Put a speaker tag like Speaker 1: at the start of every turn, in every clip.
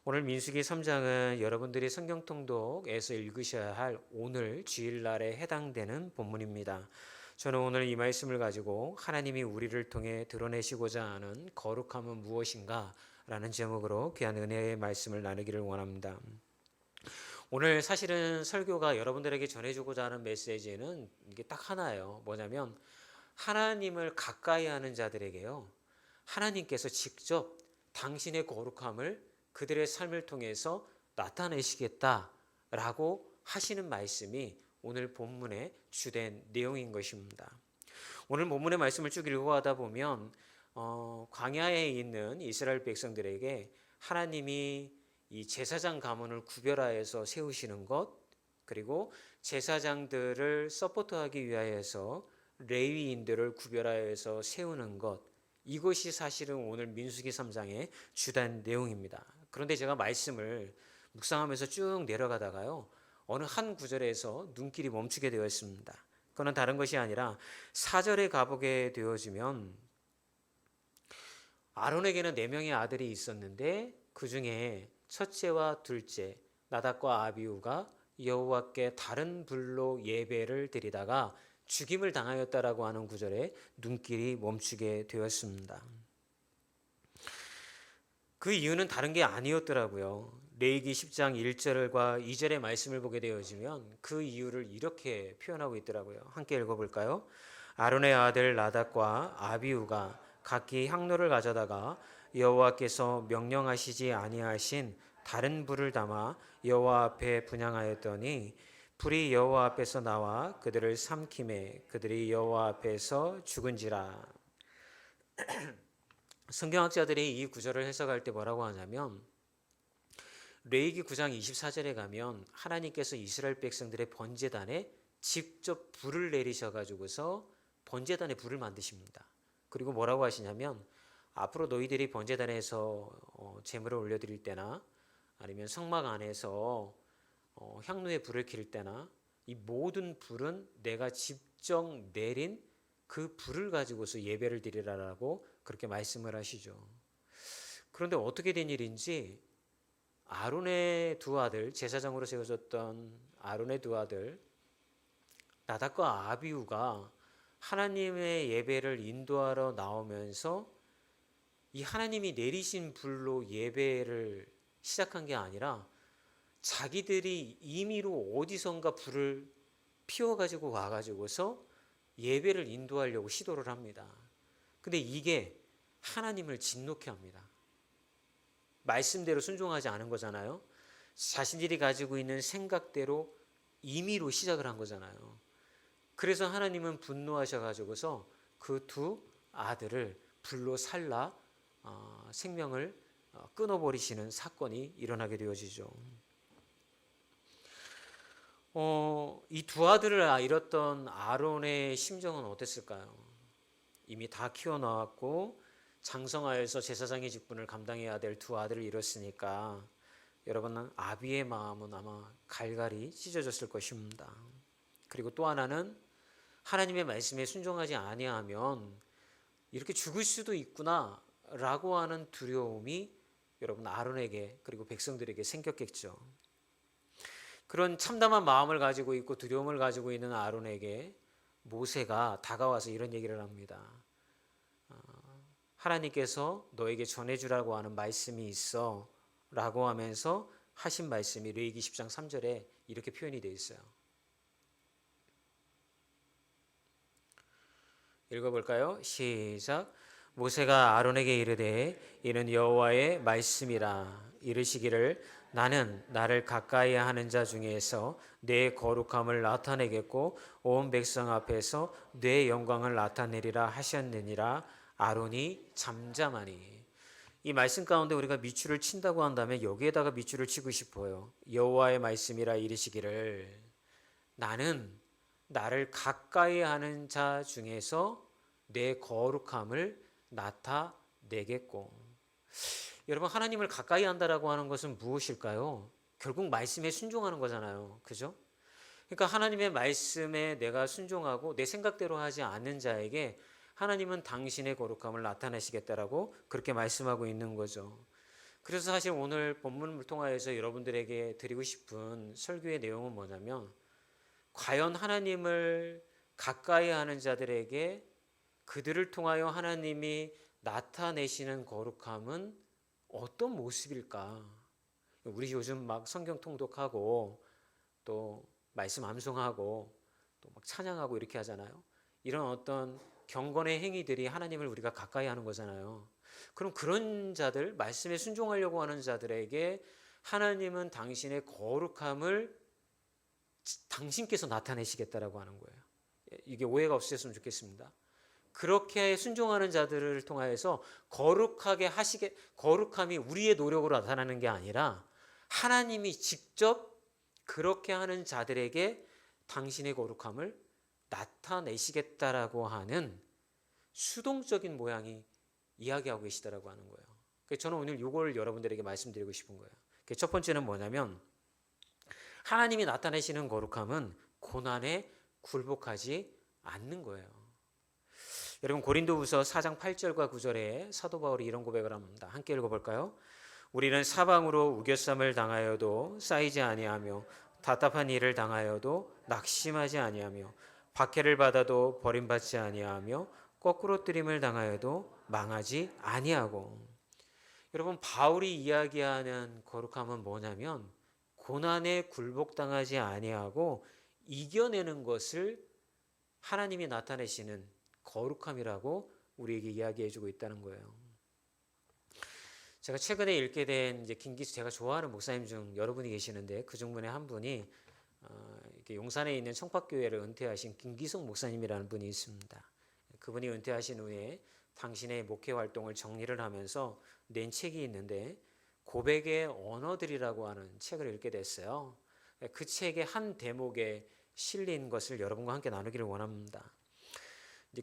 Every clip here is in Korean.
Speaker 1: 오늘 민수기 3장은 여러분들이 성경 통독에서 읽으셔야 할 오늘 주일날에 해당되는 본문입니다. 저는 오늘 이 말씀을 가지고 하나님이 우리를 통해 드러내시고자 하는 거룩함은 무엇인가 라는 제목으로 귀한 은혜의 말씀을 나누기를 원합니다. 오늘 사실은 설교가 여러분들에게 전해주고자 하는 메시지는 이게 딱 하나예요. 뭐냐면 하나님을 가까이 하는 자들에게요, 하나님께서 직접 당신의 거룩함을 그들의 삶을 통해서 나타내시겠다라고 하시는 말씀이 오늘 본문의 주된 내용인 것입니다. 오늘 본문의 말씀을 쭉 읽어가다 보면 광야에 있는 이스라엘 백성들에게 하나님이 이 제사장 가문을 구별하여서 세우시는 것, 그리고 제사장들을 서포트하기 위하여서 레위인들을 구별하여서 세우는 것, 이것이 사실은 오늘 민수기 3장의 주된 내용입니다. 그런데 제가 말씀을 묵상하면서 쭉 내려가다가요, 어느 한 구절에서 눈길이 멈추게 되었습니다. 그건 다른 것이 아니라 4절에 가보게 되어지면 아론에게는 4명의 아들이 있었는데 그 중에 첫째와 둘째 나답과 아비후가 여호와께 다른 불로 예배를 드리다가 죽임을 당하였다라고 하는 구절에 눈길이 멈추게 되었습니다. 그 이유는 다른 게 아니었더라고요. 레위기 10장 1절과 2절의 말씀을 보게 되어지면 그 이유를 이렇게 표현하고 있더라고요. 함께 읽어볼까요? 아론의 아들 나답과 아비후가 각기 향로를 가져다가 여호와께서 명령하시지 아니하신 다른 불을 담아 여호와 앞에 분향하였더니 불이 여호와 앞에서 나와 그들을 삼키매 그들이 여호와 앞에서 죽은지라. 성경학자들이 이 구절을 해석할 때 뭐라고 하냐면, 레위기 9장 24절에 가면 하나님께서 이스라엘 백성들의 번제단에 직접 불을 내리셔가지고서 번제단에 불을 만드십니다. 그리고 뭐라고 하시냐면, 앞으로 너희들이 번제단에서 제물을 올려드릴 때나 아니면 성막 안에서 향로에 불을 킬 때나 이 모든 불은 내가 직접 내린 그 불을 가지고서 예배를 드리라라고 그렇게 말씀을 하시죠. 그런데 어떻게 된 일인지 아론의 두 아들, 제사장으로 세워졌던 아론의 두 아들 나답과 아비후가 하나님의 예배를 인도하러 나오면서 이 하나님이 내리신 불로 예배를 시작한 게 아니라 자기들이 임의로 어디선가 불을 피워가지고 와가지고서 예배를 인도하려고 시도를 합니다. 근데 이게 하나님을 진노케 합니다. 말씀대로 순종하지 않은 거잖아요. 자신들이 가지고 있는 생각대로 임의로 시작을 한 거잖아요. 그래서 하나님은 분노하셔가지고서 그 두 아들을 불로 살라 생명을 끊어버리시는 사건이 일어나게 되어지죠. 이 두 아들을 잃었던 아론의 심정은 어땠을까요? 이미 다 키워놓았고 장성하여서 제사장의 직분을 감당해야 될 두 아들을 잃었으니까 여러분, 아비의 마음은 아마 갈갈이 찢어졌을 것입니다. 그리고 또 하나는 하나님의 말씀에 순종하지 아니하면 이렇게 죽을 수도 있구나 라고 하는 두려움이 여러분 아론에게 그리고 백성들에게 생겼겠죠. 그런 참담한 마음을 가지고 있고 두려움을 가지고 있는 아론에게 모세가 다가와서 이런 얘기를 합니다. 하나님께서 너에게 전해주라고 하는 말씀이 있어 라고 하면서 하신 말씀이 레위기 10장 3절에 이렇게 표현이 되어 있어요. 읽어볼까요? 시작. 모세가 아론에게 이르되 이는 여호와의 말씀이라. 이르시기를 나는 나를 가까이 하는 자 중에서 내 거룩함을 나타내겠고 온 백성 앞에서 내 영광을 나타내리라 하셨느니라. 아론이 잠잠하니. 이 말씀 가운데 우리가 밑줄을 친다고 한다면 여기에다가 밑줄을 치고 싶어요. 여호와의 말씀이라 이르시기를 나는 나를 가까이 하는 자 중에서 내 거룩함을 나타내겠고. 여러분, 하나님을 가까이 한다라고 하는 것은 무엇일까요? 결국 말씀에 순종하는 거잖아요. 그죠? 그러니까 하나님의 말씀에 내가 순종하고 내 생각대로 하지 않는 자에게 하나님은 당신의 거룩함을 나타내시겠다라고 그렇게 말씀하고 있는 거죠. 그래서 사실 오늘 본문을 통하여서 여러분들에게 드리고 싶은 설교의 내용은 뭐냐면, 과연 하나님을 가까이 하는 자들에게 그들을 통하여 하나님이 나타내시는 거룩함은 어떤 모습일까? 우리 요즘 막 성경 통독하고 또 말씀 암송하고 또 막 찬양하고 이렇게 하잖아요. 이런 어떤 경건의 행위들이 하나님을 우리가 가까이 하는 거잖아요. 그럼 그런 자들, 말씀에 순종하려고 하는 자들에게 하나님은 당신의 거룩함을 당신께서 나타내시겠다라고 하는 거예요. 이게 오해가 없으셨으면 좋겠습니다. 그렇게 순종하는 자들을 통하여서 거룩함이 우리의 노력으로 나타나는 게 아니라 하나님이 직접 그렇게 하는 자들에게 당신의 거룩함을 나타내시겠다라고 하는 수동적인 모양이 이야기하고 계시다라고 하는 거예요. 그래서 저는 오늘 이걸 여러분들에게 말씀드리고 싶은 거예요. 첫 번째는 뭐냐면, 하나님이 나타내시는 거룩함은 고난에 굴복하지 않는 거예요. 여러분, 고린도후서 4장 8절과 9절에 사도 바울이 이런 고백을 합니다. 함께 읽어볼까요? 우리는 사방으로 우겨쌈을 당하여도 쌓이지 아니하며 답답한 일을 당하여도 낙심하지 아니하며 박해를 받아도 버림받지 아니하며 거꾸로 뜨림을 당하여도 망하지 아니하고. 여러분, 바울이 이야기하는 거룩함은 뭐냐면 고난에 굴복당하지 아니하고 이겨내는 것을 하나님이 나타내시는 거룩함이라고 우리에게 이야기해주고 있다는 거예요. 제가 최근에 읽게 된 제가 좋아하는 목사님 중 여러분이 계시는데, 그 중 분의 한 분이 용산에 있는 청파교회를 은퇴하신 김기성 목사님이라는 분이 있습니다. 그분이 은퇴하신 후에 당신의 목회 활동을 정리를 하면서 낸 책이 있는데, 고백의 언어들이라고 하는 책을 읽게 됐어요. 그 책의 한 대목에 실린 것을 여러분과 함께 나누기를 원합니다.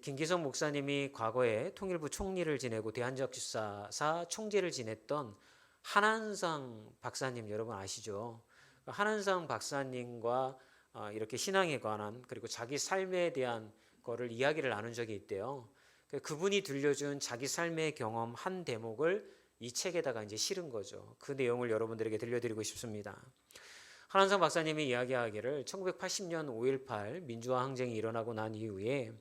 Speaker 1: 김기성 목사님이 과거에 통일부 총리를 지내고 대한적사사 총재를 지냈던 한한상 박사님, 여러분 아시죠? 한한상 박사님과 이렇게 신앙에 관한, 그리고 자기 삶에 대한 거를 이야기를 나눈 적이 있대요. 그분이 들려준 자기 삶의 경험 한 대목을 이 책에다가 이제 실은 거죠. 그 내용을 여러분들에게 들려드리고 싶습니다. 한한상 박사님이 이야기하기를 1980년 5.18 민주화 항쟁이 일어나고 난 이후에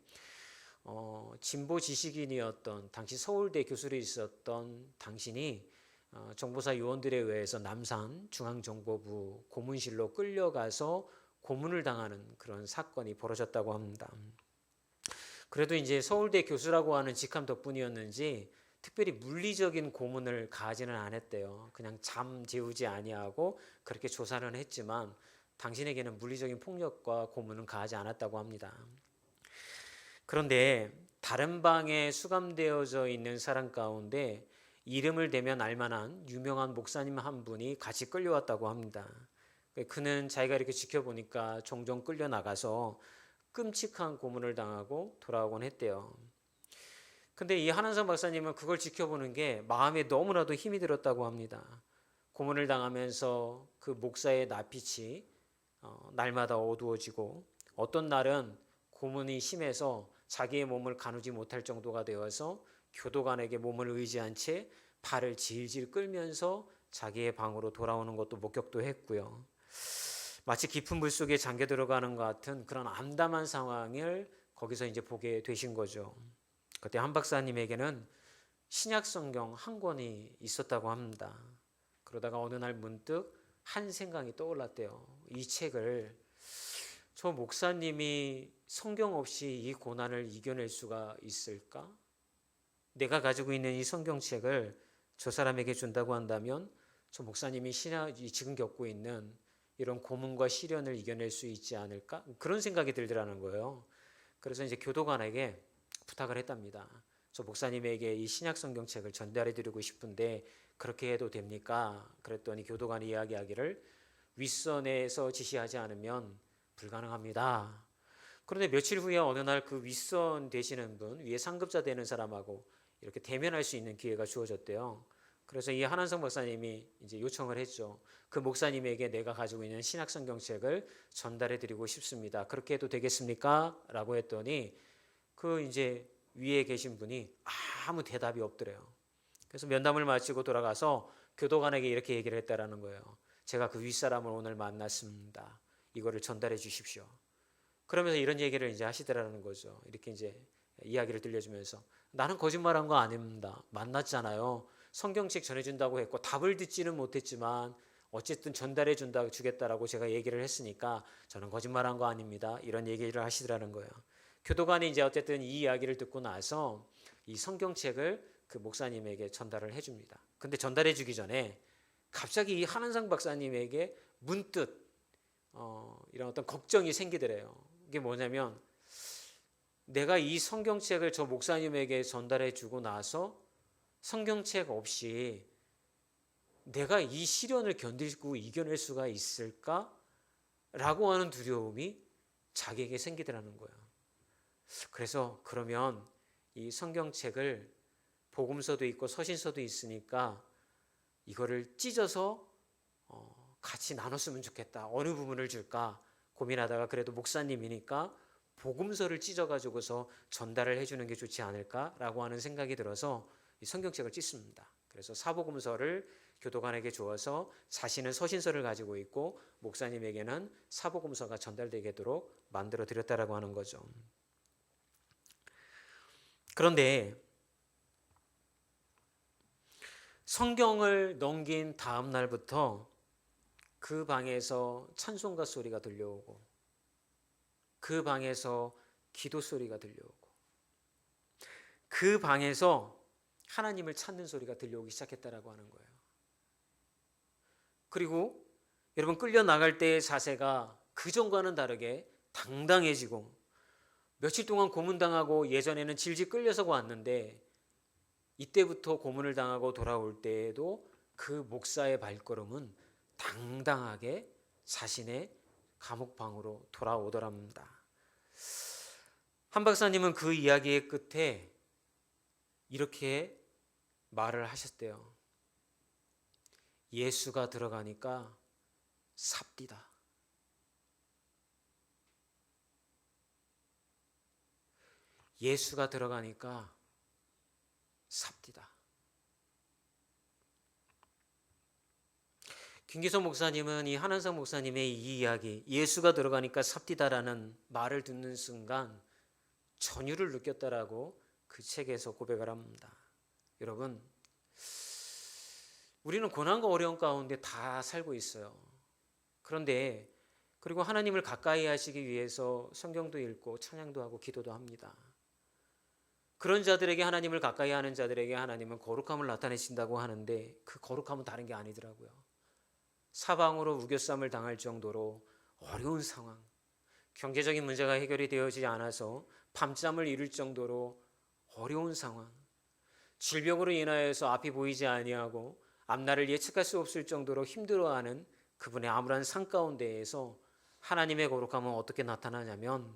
Speaker 1: 진보 지식인이었던 당시 서울대 교수로 있었던 당신이 정보사 요원들에 의해서 남산 중앙정보부 고문실로 끌려가서 고문을 당하는 그런 사건이 벌어졌다고 합니다. 그래도 이제 서울대 교수라고 하는 직함 덕분이었는지 특별히 물리적인 고문을 가하지는 않았대요. 그냥 잠 재우지 아니하고 그렇게 조사는 했지만 당신에게는 물리적인 폭력과 고문은 가하지 않았다고 합니다. 그런데 다른 방에 수감되어져 있는 사람 가운데 이름을 대면 알만한 유명한 목사님 한 분이 같이 끌려왔다고 합니다. 그는 자기가 이렇게 지켜보니까 종종 끌려나가서 끔찍한 고문을 당하고 돌아오곤 했대요. 근데 이 한한상 박사님은 그걸 지켜보는 게 마음에 너무나도 힘이 들었다고 합니다. 고문을 당하면서 그 목사의 낯빛이 날마다 어두워지고, 어떤 날은 고문이 심해서 자기의 몸을 가누지 못할 정도가 되어서 교도관에게 몸을 의지한 채 발을 질질 끌면서 자기의 방으로 돌아오는 것도 목격도 했고요. 마치 깊은 물 속에 잠겨 들어가는 것 같은 그런 암담한 상황을 거기서 이제 보게 되신 거죠. 그때 한 박사님에게는 신약 성경 한 권이 있었다고 합니다. 그러다가 어느 날 문득 한 생각이 떠올랐대요. 이 책을 저 목사님이 성경 없이 이 고난을 이겨낼 수가 있을까? 내가 가지고 있는 이 성경책을 저 사람에게 준다고 한다면 저 목사님이 지금 겪고 있는 이런 고문과 시련을 이겨낼 수 있지 않을까? 그런 생각이 들더라는 거예요. 그래서 이제 교도관에게 부탁을 했답니다. 저 목사님에게 이 신약 성경책을 전달해 드리고 싶은데 그렇게 해도 됩니까? 그랬더니 교도관이 이야기하기를 윗선에서 지시하지 않으면 불가능합니다. 그런데 며칠 후에 어느 날 그 윗선 되시는 분, 위에 상급자 되는 사람하고 이렇게 대면할 수 있는 기회가 주어졌대요. 그래서 이 한한성 박사님이 이제 요청을 했죠. 그 목사님에게 내가 가지고 있는 신약 성경책을 전달해 드리고 싶습니다. 그렇게 해도 되겠습니까? 라고 했더니 그 이제 위에 계신 분이 아무 대답이 없더래요. 그래서 면담을 마치고 돌아가서 교도관에게 이렇게 얘기를 했다라는 거예요. 제가 그 윗사람을 오늘 만났습니다. 이거를 전달해 주십시오. 그러면서 이런 얘기를 이제 하시더라는 거죠. 이렇게 이제 이야기를 들려주면서 나는 거짓말한 거 아닙니다. 만났잖아요. 성경책 전해준다고 했고 답을 듣지는 못했지만 어쨌든 전달해 주겠다라고 제가 얘기를 했으니까 저는 거짓말한 거 아닙니다. 이런 얘기를 하시더라는 거예요. 교도관이 이제 어쨌든 이 이야기를 듣고 나서 이 성경책을 그 목사님에게 전달을 해줍니다. 근데 전달해 주기 전에 갑자기 이 한은상 박사님에게 문득 이런 어떤 걱정이 생기더래요. 이게 뭐냐면 내가 이 성경책을 저 목사님에게 전달해 주고 나서 성경책 없이 내가 이 시련을 견디고 이겨낼 수가 있을까? 라고 하는 두려움이 자기에게 생기더라는 거예요. 그래서 그러면 이 성경책을 복음서도 있고 서신서도 있으니까 이거를 찢어서 같이 나눴으면 좋겠다. 어느 부분을 줄까 고민하다가 그래도 목사님이니까 복음서를 찢어가지고서 전달을 해주는 게 좋지 않을까라고 하는 생각이 들어서 이 성경책을 찢습니다. 그래서 사복음서를 교도관에게 주어서 자신은 서신서를 가지고 있고 목사님에게는 사복음서가 전달되도록 만들어 드렸다라고 하는 거죠. 그런데 성경을 넘긴 다음 날부터 그 방에서 찬송가 소리가 들려오고 그 방에서 기도 소리가 들려오고 그 방에서 하나님을 찾는 소리가 들려오기 시작했다라고 하는 거예요. 그리고 여러분 끌려 나갈 때의 자세가 그전과는 다르게 당당해지고 며칠 동안 고문당하고 예전에는 질질 끌려서 왔는데 이때부터 고문을 당하고 돌아올 때에도 그 목사의 발걸음은 당당하게 자신의 감옥방으로 돌아오더랍니다. 한 박사님은 그 이야기의 끝에 이렇게 말을 하셨대요. 예수가 들어가니까 삽디다. 예수가 들어가니까 삽디다. 김기성 목사님은 이 한한상 목사님의 이 이야기 예수가 들어가니까 삽디다라는 말을 듣는 순간 전율을 느꼈다라고 그 책에서 고백을 합니다. 여러분 우리는 고난과 어려움 가운데 다 살고 있어요. 그런데 그리고 하나님을 가까이 하시기 위해서 성경도 읽고 찬양도 하고 기도도 합니다. 그런 자들에게 하나님을 가까이 하는 자들에게 하나님은 거룩함을 나타내신다고 하는데 그 거룩함은 다른 게 아니더라고요. 사방으로 우겨쌈을 당할 정도로 어려운 상황, 경제적인 문제가 해결이 되어지지 않아서 밤잠을 이룰 정도로 어려운 상황, 질병으로 인하여서 앞이 보이지 아니하고 앞날을 예측할 수 없을 정도로 힘들어하는 그분의 암울한 삶 가운데에서 하나님의 거룩함은 어떻게 나타나냐면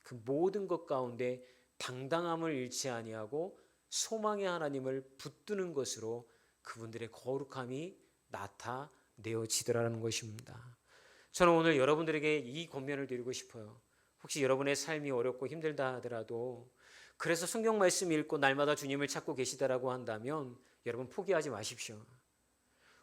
Speaker 1: 그 모든 것 가운데 당당함을 잃지 아니하고 소망의 하나님을 붙드는 것으로 그분들의 거룩함이 나타내어지더라는 것입니다. 저는 오늘 여러분들에게 이 권면을 드리고 싶어요. 혹시 여러분의 삶이 어렵고 힘들다 하더라도 그래서 성경 말씀 읽고 날마다 주님을 찾고 계시다라고 한다면 여러분 포기하지 마십시오.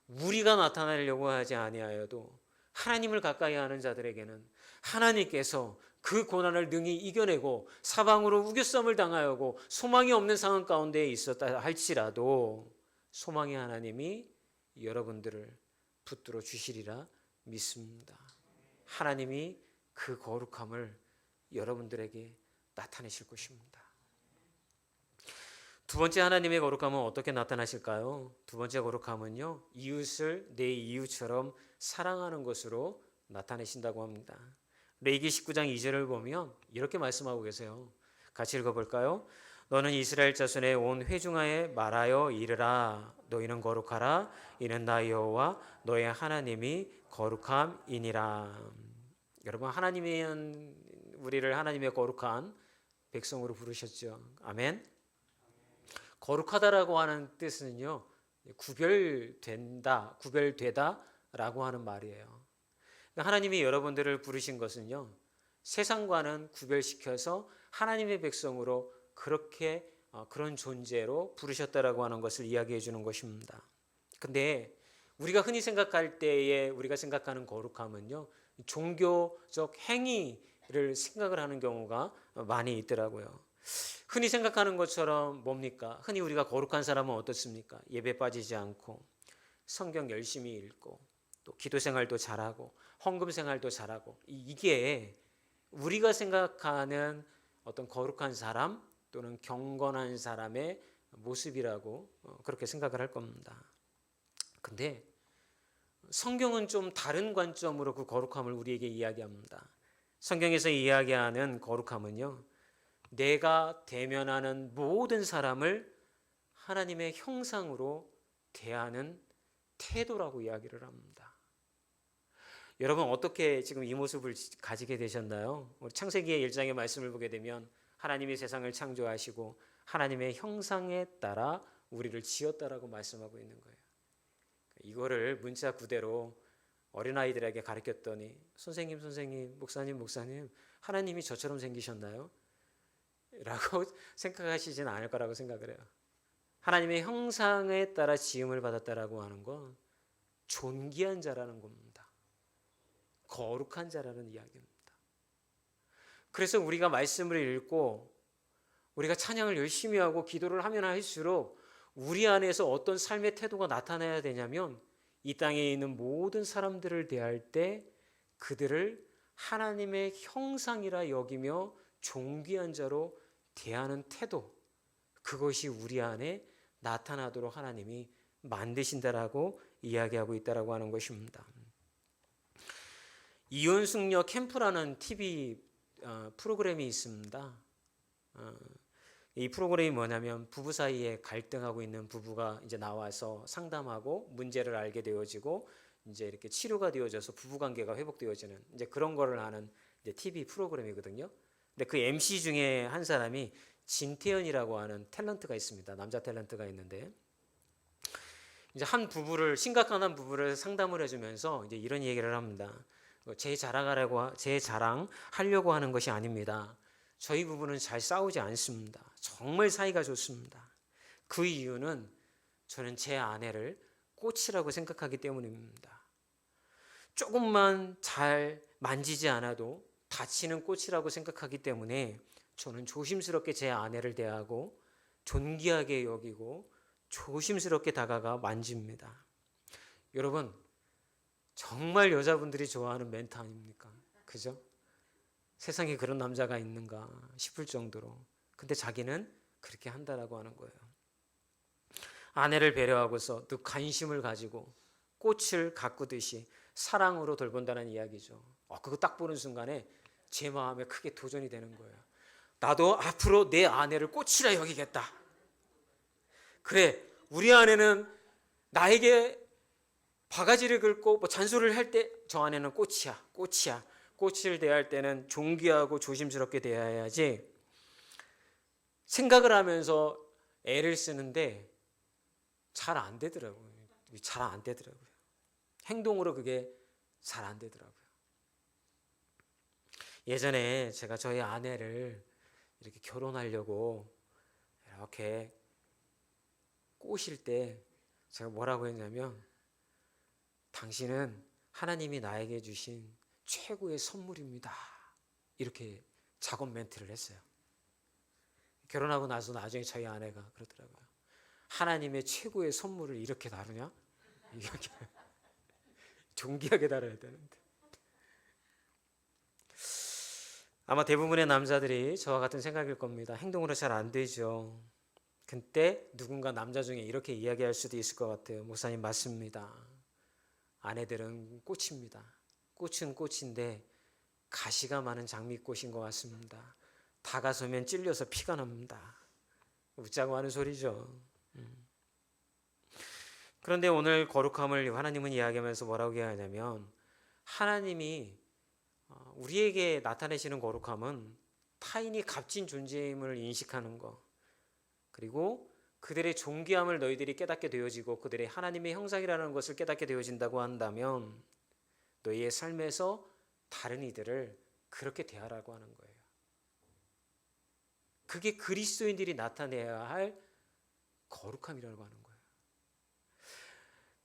Speaker 1: 우리가 나타나려고 하지 아니하여도 하나님을 가까이 하는 자들에게는 하나님께서 그 고난을 능히 이겨내고 사방으로 우겨쌈을 당하여고 소망이 없는 상황 가운데 있었다 할지라도 소망의 하나님이 여러분들을 붙들어 주시리라 믿습니다. 하나님이 그 거룩함을 여러분들에게 나타내실 것입니다. 두 번째 하나님의 거룩함은 어떻게 나타나실까요? 두 번째 거룩함은요, 이웃을 내 이웃처럼 사랑하는 것으로 나타내신다고 합니다. 레위기 19장 2절을 보면 이렇게 말씀하고 계세요. 같이 읽어볼까요? 너는 이스라엘 자손의 온 회중하에 말하여 이르라. 너희는 거룩하라. 이는 나 여호와 너의 하나님이 거룩함이니라. 여러분 하나님이 우리를 하나님의 거룩한 백성으로 부르셨죠. 아멘. 거룩하다라고 하는 뜻은요, 구별되다라고 하는 말이에요. 하나님이 여러분들을 부르신 것은요, 세상과는 구별시켜서 하나님의 백성으로 그렇게 그런 존재로 부르셨다라고 하는 것을 이야기해 주는 것입니다. 근데 우리가 흔히 생각할 때에 우리가 생각하는 거룩함은요, 종교적 행위를 생각을 하는 경우가 많이 있더라고요. 흔히 생각하는 것처럼 뭡니까? 흔히 우리가 거룩한 사람은 어떻습니까? 예배 빠지지 않고 성경 열심히 읽고 또 기도 생활도 잘하고 헌금 생활도 잘하고, 이게 우리가 생각하는 어떤 거룩한 사람 또는 경건한 사람의 모습이라고 그렇게 생각을 할 겁니다. 근데 성경은 좀 다른 관점으로 그 거룩함을 우리에게 이야기합니다. 성경에서 이야기하는 거룩함은요, 내가 대면하는 모든 사람을 하나님의 형상으로 대하는 태도라고 이야기를 합니다. 여러분 어떻게 지금 이 모습을 가지게 되셨나요? 우리 창세기의 1장의 말씀을 보게 되면 하나님이 세상을 창조하시고 하나님의 형상에 따라 우리를 지었다라고 말씀하고 있는 거예요. 이거를 문자 그대로 어린아이들에게 가르쳤더니 선생님, 목사님, 하나님이 저처럼 생기셨나요? 라고 생각하시진 않을 거라고 생각을 해요. 하나님의 형상에 따라 지음을 받았다라고 하는 건 존귀한 자라는 겁니다. 거룩한 자라는 이야기입니다. 그래서 우리가 말씀을 읽고 우리가 찬양을 열심히 하고 기도를 하면 할수록 우리 안에서 어떤 삶의 태도가 나타나야 되냐면, 이 땅에 있는 모든 사람들을 대할 때 그들을 하나님의 형상이라 여기며 존귀한 자로 대하는 태도, 그것이 우리 안에 나타나도록 하나님이 만드신다라고 이야기하고 있다라고 하는 것입니다. 이혼숙녀 캠프라는 TV 프로그램이 있습니다. 이 프로그램이 뭐냐면 부부 사이에 갈등하고 있는 부부가 이제 나와서 상담하고 문제를 알게 되어지고 이제 이렇게 치료가 되어져서 부부 관계가 회복되어지는 이제 그런 거를 하는 이제 TV 프로그램이거든요. 근데 그 MC 중에 한 사람이 진태현이라고 하는 탤런트가 있습니다. 남자 탤런트가 있는데, 이제 심각한 한 부부를 상담을 해주면서 이제 이런 얘기를 합니다. 제 자랑하려고 하는 것이 아닙니다. 저희 부부는 잘 싸우지 않습니다. 정말 사이가 좋습니다. 그 이유는 저는 제 아내를 꽃이라고 생각하기 때문입니다. 조금만 잘 만지지 않아도 다치는 꽃이라고 생각하기 때문에 저는 조심스럽게 제 아내를 대하고 존귀하게 여기고 조심스럽게 다가가 만집니다. 여러분, 정말 여자분들이 좋아하는 멘트 아닙니까? 그죠? 세상에 그런 남자가 있는가 싶을 정도로. 근데 자기는 그렇게 한다라고 하는 거예요. 아내를 배려하고서 또 관심을 가지고 꽃을 가꾸듯이 사랑으로 돌본다는 이야기죠. 그거 딱 보는 순간에 제 마음에 크게 도전이 되는 거예요. 나도 앞으로 내 아내를 꽃이라 여기겠다. 그래, 우리 아내는 나에게 바가지를 긁고 뭐 잔소리를 할 때 저 아내는 꽃이야. 꽃을 대할 때는 존귀하고 조심스럽게 대해야지 생각을 하면서 애를 쓰는데 잘 안 되더라고요. 행동으로 그게 잘 안 되더라고요. 예전에 제가 저희 아내를 이렇게 결혼하려고 이렇게 꼬실 때 제가 뭐라고 했냐면, 당신은 하나님이 나에게 주신 최고의 선물입니다. 이렇게 작업 멘트를 했어요. 결혼하고 나서 나중에 저희 아내가 그러더라고요. 하나님의 최고의 선물을 이렇게 다루냐? 이렇게 존귀하게 다뤄야 되는데. 아마 대부분의 남자들이 저와 같은 생각일 겁니다. 행동으로 잘 안 되죠. 그때 누군가 남자 중에 이렇게 이야기할 수도 있을 것 같아요. 목사님 맞습니다. 아내들은 꽃입니다. 꽃은 꽃인데 가시가 많은 장미꽃인 것 같습니다. 다가서면 찔려서 피가 납니다. 웃자고 하는 소리죠. 그런데 오늘 거룩함을 하나님은 이야기하면서 뭐라고 이야기하냐면, 하나님이 우리에게 나타내시는 거룩함은 타인이 값진 존재임을 인식하는 것, 그리고 그들의 존귀함을 너희들이 깨닫게 되어지고 그들의 하나님의 형상이라는 것을 깨닫게 되어진다고 한다면 너희의 삶에서 다른 이들을 그렇게 대하라고 하는 거예요. 그게 그리스도인들이 나타내야 할 거룩함이라고 하는 거예요.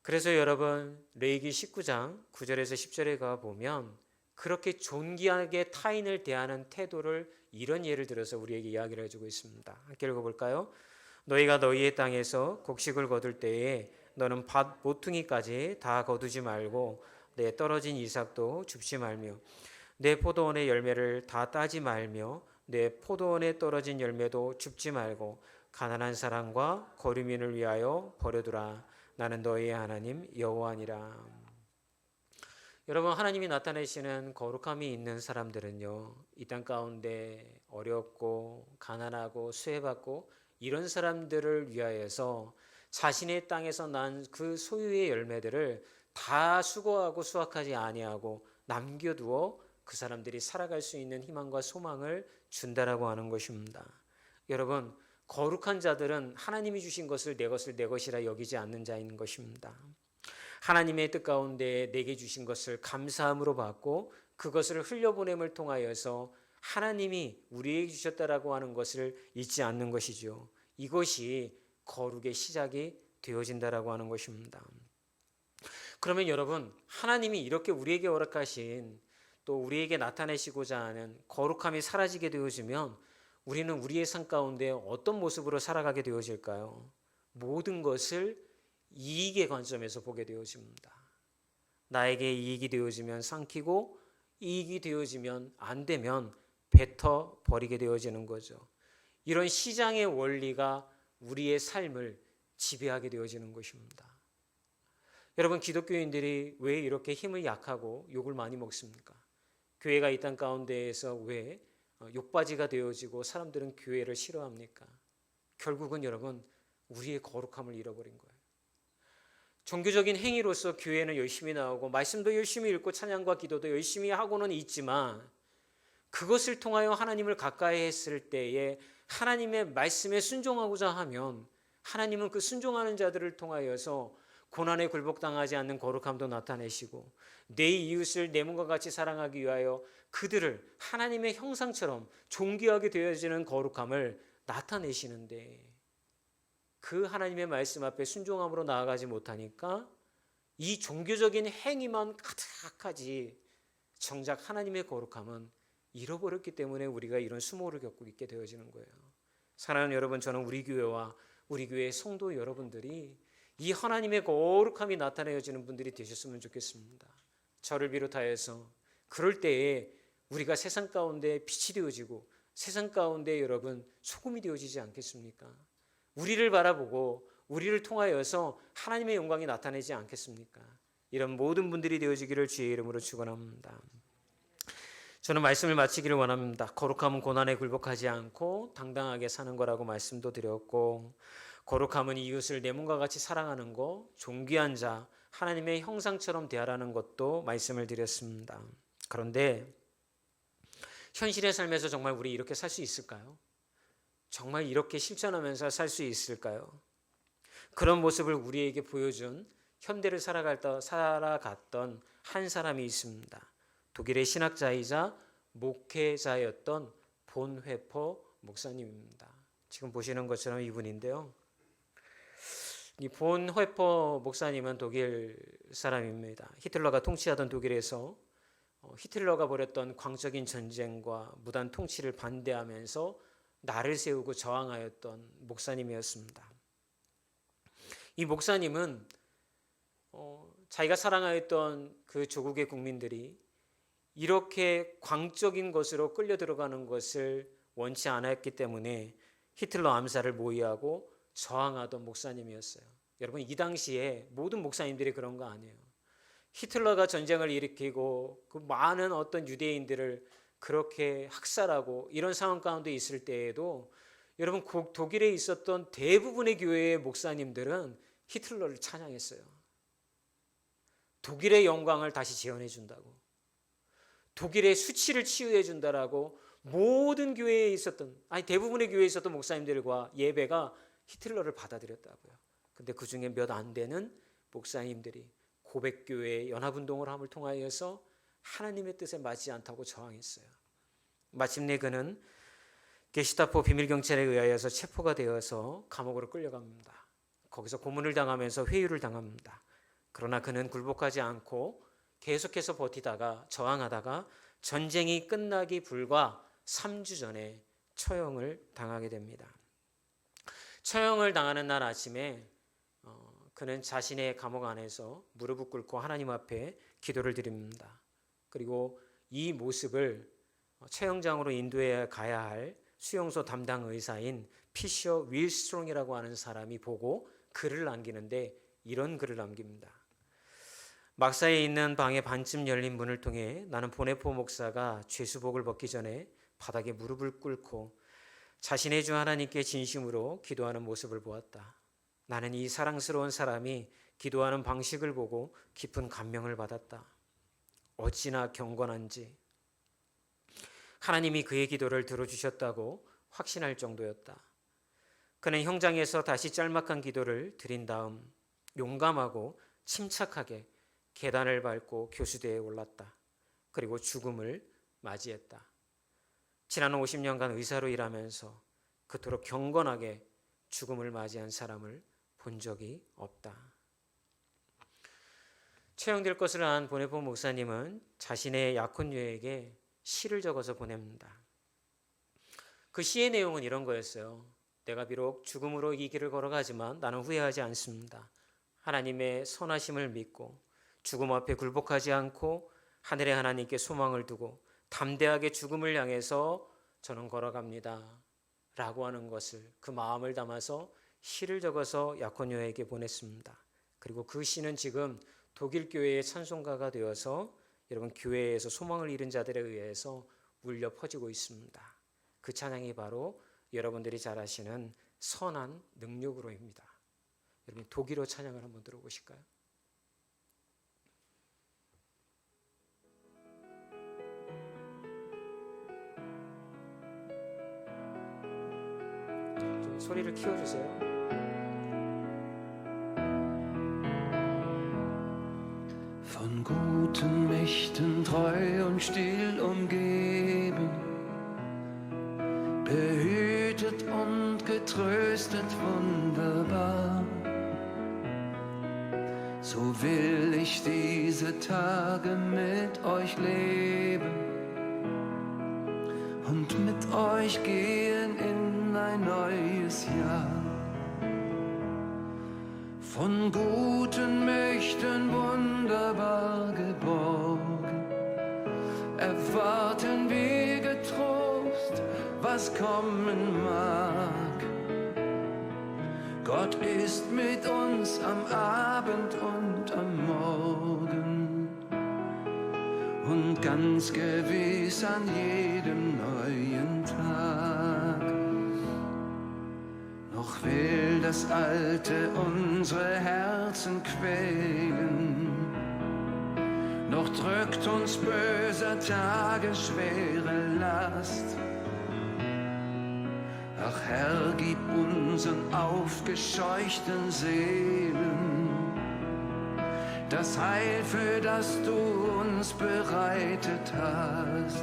Speaker 1: 그래서 여러분 레위기 19장 9절에서 10절에 가보면 그렇게 존귀하게 타인을 대하는 태도를 이런 예를 들어서 우리에게 이야기를 해주고 있습니다. 함께 읽어볼까요? 너희가 너희의 땅에서 곡식을 거둘 때에 너는 밭 모퉁이까지 다 거두지 말고 내 떨어진 이삭도 줍지 말며 내 포도원의 열매를 다 따지 말며 내 포도원에 떨어진 열매도 줍지 말고 가난한 사람과 거류민을 위하여 버려두라. 나는 너희의 하나님 여호와니라. 여러분 하나님이 나타내시는 거룩함이 있는 사람들은요 이 땅 가운데 어렵고 가난하고 수혜받고 이런 사람들을 위하여서 자신의 땅에서 난 그 소유의 열매들을 다 수고하고 수확하지 아니하고 남겨두어 그 사람들이 살아갈 수 있는 희망과 소망을 준다라고 하는 것입니다. 여러분 거룩한 자들은 하나님이 주신 것을 내 것을 내 것이라 여기지 않는 자인 것입니다. 하나님의 뜻 가운데 내게 주신 것을 감사함으로 받고 그것을 흘려보냄을 통하여서 하나님이 우리에게 주셨다라고 하는 것을 잊지 않는 것이죠. 이것이 거룩의 시작이 되어진다라고 하는 것입니다. 그러면 여러분 하나님이 이렇게 우리에게 허락하신 또 우리에게 나타내시고자 하는 거룩함이 사라지게 되어지면 우리는 우리의 삶 가운데 어떤 모습으로 살아가게 되어질까요? 모든 것을 이익의 관점에서 보게 되어집니다. 나에게 이익이 되어지면 삼키고 이익이 되어지면 안 되면 뱉어 버리게 되어지는 거죠. 이런 시장의 원리가 우리의 삶을 지배하게 되어지는 것입니다. 여러분 기독교인들이 왜 이렇게 힘을 약하고 욕을 많이 먹습니까? 교회가 이 땅 가운데에서 왜 욕바지가 되어지고 사람들은 교회를 싫어합니까? 결국은 여러분 우리의 거룩함을 잃어버린 거예요. 종교적인 행위로서 교회는 열심히 나오고 말씀도 열심히 읽고 찬양과 기도도 열심히 하고는 있지만 그것을 통하여 하나님을 가까이 했을 때에 하나님의 말씀에 순종하고자 하면 하나님은 그 순종하는 자들을 통하여서 고난에 굴복당하지 않는 거룩함도 나타내시고 내 이웃을 내 몸과 같이 사랑하기 위하여 그들을 하나님의 형상처럼 존귀하게 되어지는 거룩함을 나타내시는데 그 하나님의 말씀 앞에 순종함으로 나아가지 못하니까 이 종교적인 행위만 가득하지 정작 하나님의 거룩함은 잃어버렸기 때문에 우리가 이런 수모를 겪고 있게 되어지는 거예요. 사랑하는 여러분, 저는 우리 교회와 우리 교회의 성도 여러분들이 이 하나님의 거룩함이 나타내어지는 분들이 되셨으면 좋겠습니다. 저를 비롯하여서 그럴 때에 우리가 세상 가운데 빛이 되어지고 세상 가운데 여러분 소금이 되어지지 않겠습니까? 우리를 바라보고 우리를 통하여서 하나님의 영광이 나타내지 않겠습니까? 이런 모든 분들이 되어지기를 주의 이름으로 축원합니다. 저는 말씀을 마치기를 원합니다. 거룩함은 고난에 굴복하지 않고 당당하게 사는 거라고 말씀도 드렸고 거룩함은 이웃을 내 몸과 같이 사랑하는 것, 존귀한 자, 하나님의 형상처럼 대하라는 것도 말씀을 드렸습니다. 그런데 현실의 삶에서 정말 우리 이렇게 살 수 있을까요? 정말 이렇게 실천하면서 살 수 있을까요? 그런 모습을 우리에게 보여준 현대를 살아갔던 한 사람이 있습니다. 독일의 신학자이자 목회자였던 본회퍼 목사님입니다. 지금 보시는 것처럼 이분인데요. 이 본회퍼 목사님은 독일 사람입니다. 히틀러가 통치하던 독일에서 히틀러가 벌였던 광적인 전쟁과 무단 통치를 반대하면서 날을 세우고 저항하였던 목사님이었습니다. 이 목사님은 자기가 사랑하였던 그 조국의 국민들이 이렇게 광적인 것으로 끌려 들어가는 것을 원치 않았기 때문에 히틀러 암살을 모의하고 저항하던 목사님이었어요. 여러분 이 당시에 모든 목사님들이 그런 거 아니에요. 히틀러가 전쟁을 일으키고 그 많은 어떤 유대인들을 그렇게 학살하고 이런 상황 가운데 있을 때에도 여러분 독일에 있었던 대부분의 교회의 목사님들은 히틀러를 찬양했어요. 독일의 영광을 다시 재현해 준다고, 독일의 수치를 치유해 준다라고 모든 교회에 있었던 대부분의 교회에 있었던 목사님들과 예배가 히틀러를 받아들였다고요. 근데 그 중에 몇 안 되는 목사님들이 고백교회 연합운동을 함을 통하여서 하나님의 뜻에 맞지 않다고 저항했어요. 마침내 그는 게시타포 비밀경찰에 의하여서 체포가 되어서 감옥으로 끌려갑니다. 거기서 고문을 당하면서 회유를 당합니다. 그러나 그는 굴복하지 않고 계속해서 버티다가 저항하다가 전쟁이 끝나기 불과 3주 전에 처형을 당하게 됩니다. 처형을 당하는 날 아침에 그는 자신의 감옥 안에서 무릎을 꿇고 하나님 앞에 기도를 드립니다. 그리고 이 모습을 처형장으로 인도해 가야 할 수용소 담당 의사인 피셔 윌스트롱이라고 하는 사람이 보고 글을 남기는데 이런 글을 남깁니다. 막사에 있는 방의 반쯤 열린 문을 통해 나는 보네포 목사가 죄수복을 벗기 전에 바닥에 무릎을 꿇고 자신의 주 하나님께 진심으로 기도하는 모습을 보았다. 나는 이 사랑스러운 사람이 기도하는 방식을 보고 깊은 감명을 받았다. 어찌나 경건한지 하나님이 그의 기도를 들어주셨다고 확신할 정도였다. 그는 형장에서 다시 짤막한 기도를 드린 다음 용감하고 침착하게 계단을 밟고 교수대에 올랐다. 그리고 죽음을 맞이했다. 지난 50년간 의사로 일하면서 그토록 경건하게 죽음을 맞이한 사람을 본 적이 없다. 처형될 것을 안 보네포 목사님은 자신의 약혼녀에게 시를 적어서 보냅니다. 그 시의 내용은 이런 거였어요. 내가 비록 죽음으로 이 길을 걸어가지만 나는 후회하지 않습니다. 하나님의 선하심을 믿고 죽음 앞에 굴복하지 않고 하늘의 하나님께 소망을 두고 담대하게 죽음을 향해서 저는 걸어갑니다. 라고 하는 것을 그 마음을 담아서 시를 적어서 약혼녀에게 보냈습니다. 그리고 그 시는 지금 독일 교회의 찬송가가 되어서 여러분 교회에서 소망을 잃은 자들에 의해서 울려 퍼지고 있습니다. 그 찬양이 바로 여러분들이 잘 아시는 선한 능력으로입니다. 여러분 독일어 찬양을 한번 들어보실까요? 좀 소리를 키워주세요.
Speaker 2: Von guten Mächten treu und still umgeben, behütet und getröstet wunderbar. So will ich diese Tage mit euch leben und mit euch gehen in ein neues Jahr. Von guten Mächten wunderbar geborgen, erwarten wir getrost, was kommen mag. Gott ist mit uns am Abend und am Morgen und ganz gewiss an jedem neuen Tag. Noch will das Alte unsere Herzen quälen, noch drückt uns böser Tage schwere Last. Ach Herr, gib unseren aufgescheuchten Seelen das Heil, für das du uns bereitet hast.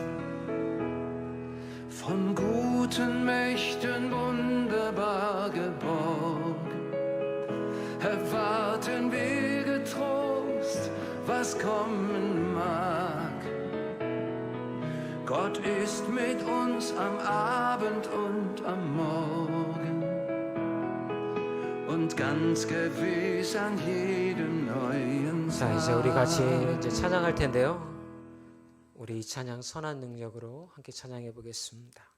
Speaker 2: Von guten Mächten wunderbar geborgen, erwarten wir getrost, was kommen mag. Gott ist mit uns am Abend und am Morgen und ganz gewiss an jedem neuen Tag.
Speaker 1: 자, 이제 우리 같이 이제 찬양할 텐데요. 우리 이 찬양 선한 능력으로 함께 찬양해 보겠습니다.